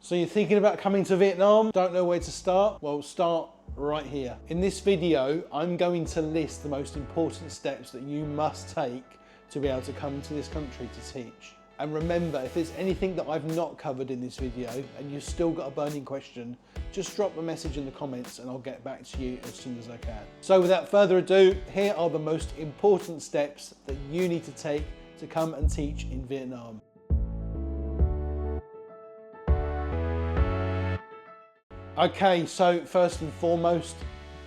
So you're thinking about coming to Vietnam? Don't know where to start? Well, start right here. In this video, I'm going to list the most important steps that you must take to be able to come to this country to teach. And remember, if there's anything that I've not covered in this video and you've still got a burning question, just drop a message in the comments and I'll get back to you as soon as I can. So without further ado, here are the most important steps that you need to take to come and teach in Vietnam. Okay, so first and foremost,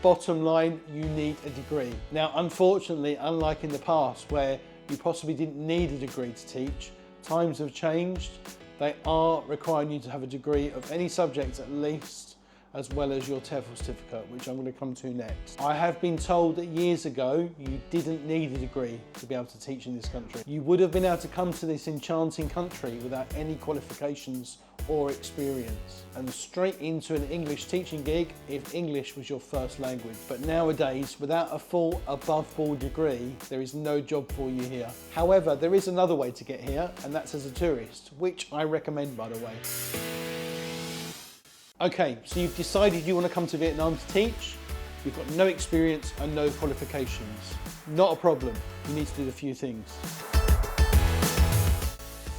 bottom line, you need a degree. Now, unfortunately, unlike in the past where you possibly didn't need a degree to teach, times have changed. They are requiring you to have a degree of any subject at least, as well as your TEFL certificate, which I'm going to come to next. I have been told that years ago you didn't need a degree to be able to teach in this country. You would have been able to come to this enchanting country without any qualifications or experience and straight into an English teaching gig if English was your first language. But nowadays, without a full above board degree, there is no job for you here. However, there is another way to get here, and that's as a tourist, which I recommend, by the way. Okay, so you've decided you want to come to Vietnam to teach. You've got no experience and no qualifications. Not a problem. You need to do a few things.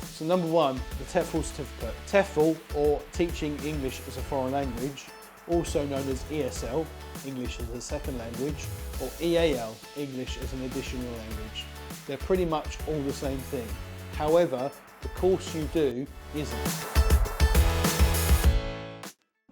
So number one, the TEFL certificate. TEFL, or Teaching English as a Foreign Language, also known as ESL, English as a Second Language, or EAL, English as an Additional Language. They're pretty much all the same thing. However, the course you do isn't.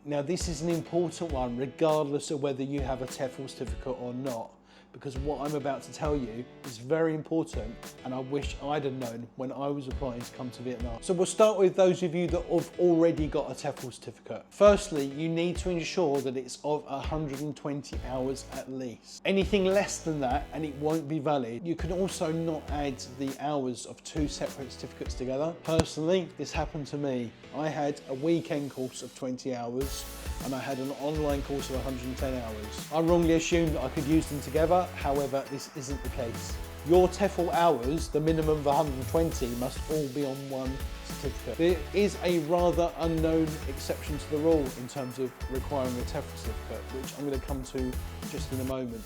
Now, this is an important one regardless of whether you have a TEFL certificate or not, because what I'm about to tell you is very important and I wish I'd have known when I was applying to come to Vietnam. So we'll start with those of you that have already got a TEFL certificate. Firstly, you need to ensure that it's of 120 hours at least. Anything less than that and it won't be valid. You can also not add the hours of two separate certificates together. Personally, this happened to me. I had a weekend course of 20 hours and I had an online course of 110 hours. I wrongly assumed that I could use them together, however, this isn't the case. Your TEFL hours, the minimum of 120, must all be on one certificate. There is a rather unknown exception to the rule in terms of requiring a TEFL certificate, which I'm going to come to just in a moment.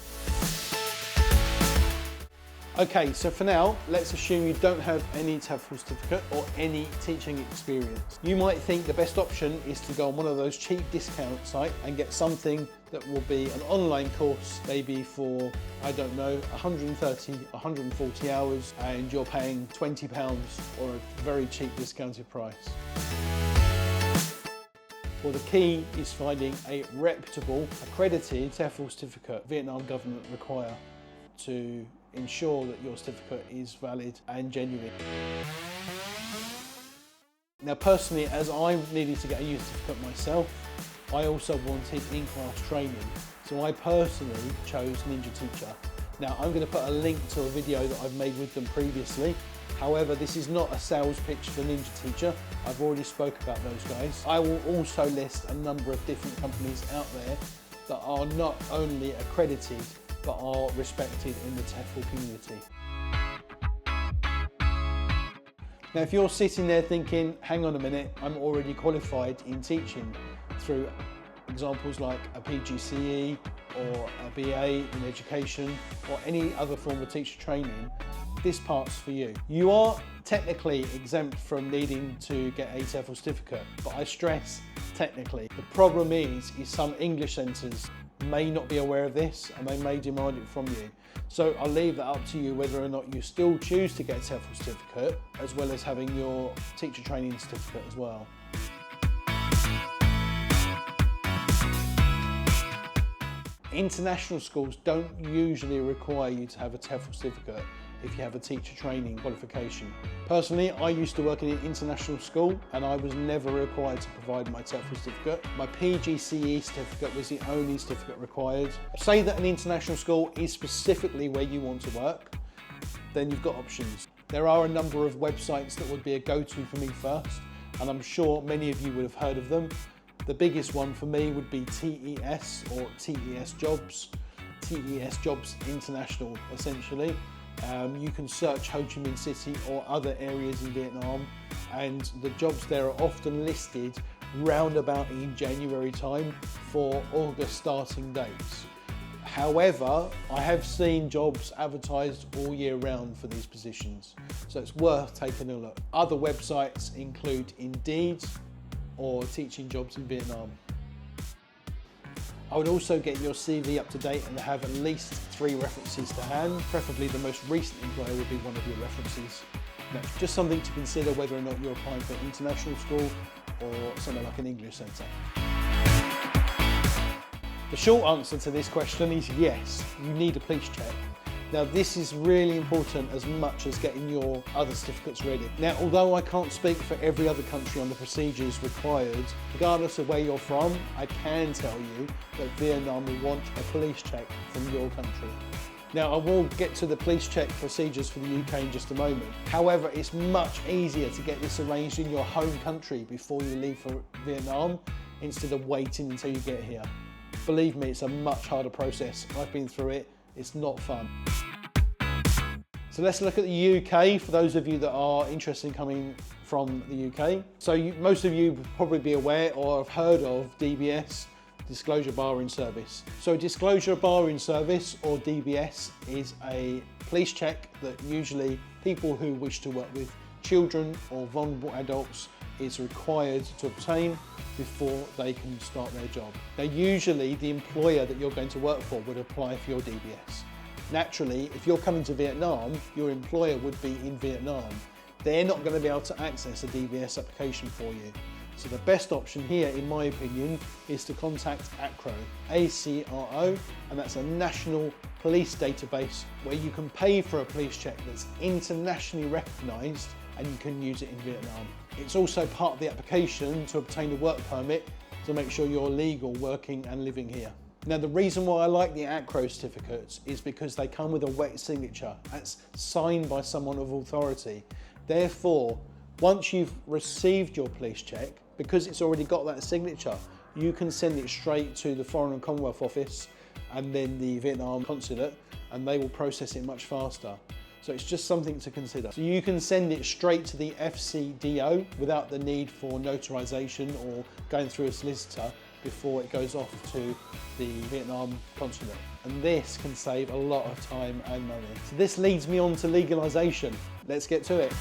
Okay, so for now, let's assume you don't have any TEFL certificate or any teaching experience. You might think the best option is to go on one of those cheap discount sites and get something that will be an online course, maybe for, I don't know, 130, 140 hours, and you're paying £20 or a very cheap discounted price. Well, the key is finding a reputable, accredited TEFL certificate Vietnam government require to ensure that your certificate is valid and genuine. Now personally, as I needed to get a youth certificate myself, I also wanted in-class training. So I personally chose Ninja Teacher. Now I'm going to put a link to a video that I've made with them previously. However, this is not a sales pitch for Ninja Teacher. I've already spoke about those guys. I will also list a number of different companies out there that are not only accredited but are respected in the TEFL community. Now, if you're sitting there thinking, hang on a minute, I'm already qualified in teaching through examples like a PGCE or a BA in education or any other form of teacher training, this part's for you. You are technically exempt from needing to get a TEFL certificate, but I stress technically. The problem is some English centres may not be aware of this and they may demand it from you. So I'll leave that up to you whether or not you still choose to get a TEFL certificate as well as having your teacher training certificate as well. International schools don't usually require you to have a TEFL certificate if you have a teacher training qualification. Personally, I used to work in an international school and I was never required to provide my TEFL certificate. My PGCE certificate was the only certificate required. Say that an international school is specifically where you want to work, then you've got options. There are a number of websites that would be a go-to for me first, and I'm sure many of you would have heard of them. The biggest one for me would be TES or TES Jobs, TES Jobs International essentially. You can search Ho Chi Minh City or other areas in Vietnam, and the jobs there are often listed roundabout in January time for August starting dates. However, I have seen jobs advertised all year round for these positions, so it's worth taking a look. Other websites include Indeed or Teaching Jobs in Vietnam. I would also get your CV up to date and have at least 3 references to hand. Preferably the most recent employer would be one of your references. Now, just something to consider whether or not you're applying for an international school or somewhere like an English centre. The short answer to this question is yes, you need a police check. Now this is really important as much as getting your other certificates ready. Now although I can't speak for every other country on the procedures required, regardless of where you're from, I can tell you that Vietnam will want a police check from your country. Now I will get to the police check procedures for the UK in just a moment. However, it's much easier to get this arranged in your home country before you leave for Vietnam instead of waiting until you get here. Believe me, it's a much harder process. I've been through it, it's not fun. So let's look at the UK for those of you that are interested in coming from the UK. So most of you will probably be aware or have heard of DBS, Disclosure Barring Service. So Disclosure Barring Service, or DBS, is a police check that usually people who wish to work with children or vulnerable adults is required to obtain before they can start their job. Now usually the employer that you're going to work for would apply for your DBS. Naturally, if you're coming to Vietnam, your employer would be in Vietnam. They're not going to be able to access a DBS application for you. So the best option here, in my opinion, is to contact ACRO, A-C-R-O, and that's a national police database where you can pay for a police check that's internationally recognised and you can use it in Vietnam. It's also part of the application to obtain a work permit to make sure you're legal working and living here. Now the reason why I like the ACRO certificates is because they come with a wet signature. That's signed by someone of authority. Therefore, once you've received your police check, because it's already got that signature, you can send it straight to the Foreign and Commonwealth Office and then the Vietnam consulate, and they will process it much faster. So it's just something to consider. So you can send it straight to the FCDO without the need for notarization or going through a solicitor before it goes off to the Vietnam consulate. And this can save a lot of time and money. So this leads me on to legalization. Let's get to it.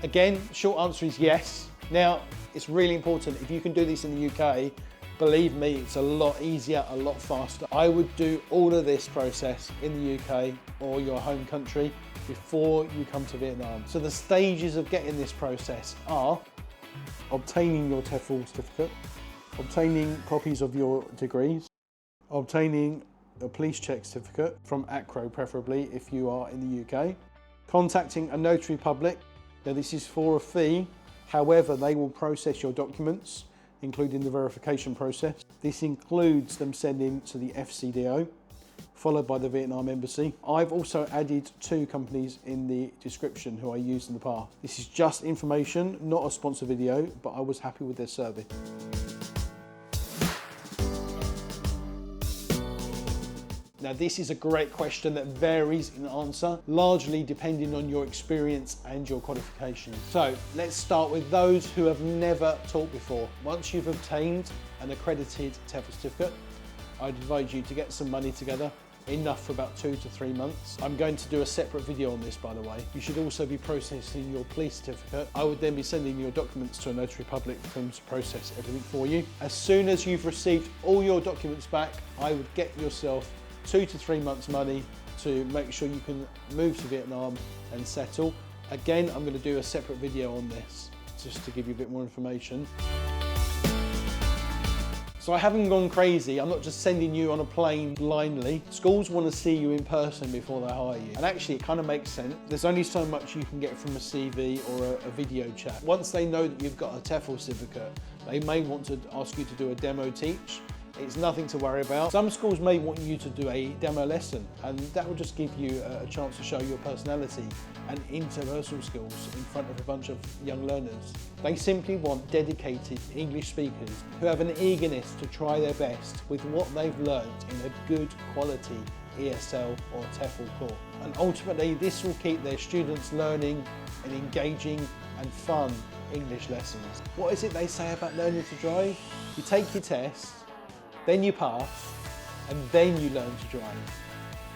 Again, short answer is yes. Now, it's really important. If you can do this in the UK, believe me, it's a lot easier, a lot faster. I would do all of this process in the UK or your home country before you come to Vietnam. So the stages of getting this process are obtaining your TEFL certificate, obtaining copies of your degrees, obtaining a police check certificate from ACRO preferably if you are in the UK, contacting a notary public. Now this is for a fee, however they will process your documents, including the verification process. This includes them sending to the FCDO, followed by the Vietnam Embassy. I've also added 2 companies in the description who I used in the past. This is just information, not a sponsor video, but I was happy with their service. Now this is a great question that varies in answer, largely depending on your experience and your qualifications. So let's start with those who have never taught before. Once you've obtained an accredited TEFL certificate, I'd advise you to get some money together, enough for about 2 to 3 months. I'm going to do a separate video on this, by the way. You should also be processing your police certificate. I would then be sending your documents to a notary public for them to process everything for you. As soon as you've received all your documents back, I would get yourself 2 to 3 months money to make sure you can move to Vietnam and settle. Again, I'm going to do a separate video on this just to give you a bit more information. So I haven't gone crazy. I'm not just sending you on a plane blindly. Schools want to see you in person before they hire you. And actually it kind of makes sense. There's only so much you can get from a CV or a video chat. Once they know that you've got a TEFL certificate, they may want to ask you to do a demo teach. It's nothing to worry about. Some schools may want you to do a demo lesson, and that will just give you a chance to show your personality and interpersonal skills in front of a bunch of young learners. They simply want dedicated English speakers who have an eagerness to try their best with what they've learned in a good quality ESL or TEFL course. And ultimately this will keep their students learning and engaging and fun English lessons. What is it they say about learning to drive? You take your test, then you pass, and then you learn to drive.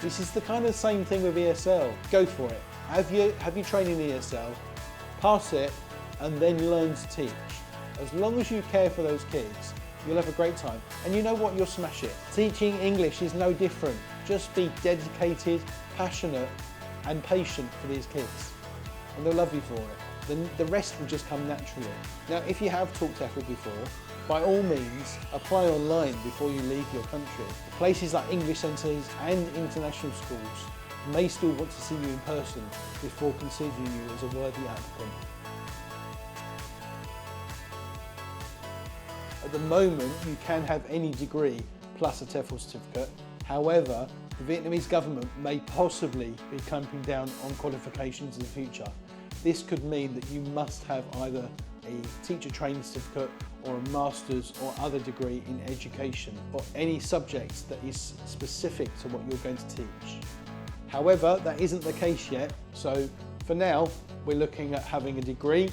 This is the kind of same thing with ESL. Go for it. Have you trained in ESL, pass it, and then learn to teach. As long as you care for those kids, you'll have a great time. And you know what? You'll smash it. Teaching English is no different. Just be dedicated, passionate, and patient for these kids. And they'll love you for it. Then the rest will just come naturally. Now, if you have taught TEFL before, by all means, apply online before you leave your country. Places like English centres and international schools may still want to see you in person before considering you as a worthy applicant. At the moment, you can have any degree plus a TEFL certificate. However, the Vietnamese government may possibly be clamping down on qualifications in the future. This could mean that you must have either a teacher training certificate or a master's or other degree in education or any subject that is specific to what you're going to teach. However, that isn't the case yet, so for now we're looking at having a degree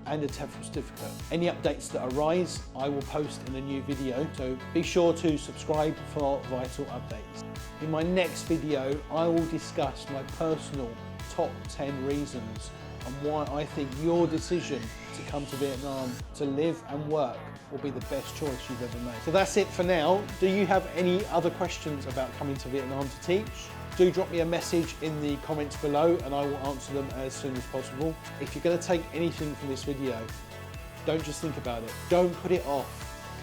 and a TEFL certificate. Any updates that arise, I will post in a new video, so be sure to subscribe for vital updates. In my next video, I will discuss my personal top 10 reasons and why I think your decision to come to Vietnam to live and work will be the best choice you've ever made. So that's it for now. Do you have any other questions about coming to Vietnam to teach? Do drop me a message in the comments below and I will answer them as soon as possible. If you're going to take anything from this video, don't just think about it. Don't put it off.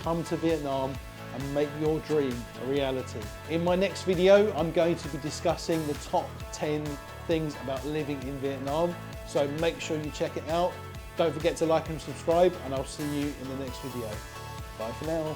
Come to Vietnam and make your dream a reality. In my next video, I'm going to be discussing the top 10 things about living in Vietnam. So make sure you check it out. Don't forget to like and subscribe, and I'll see you in the next video. Bye for now.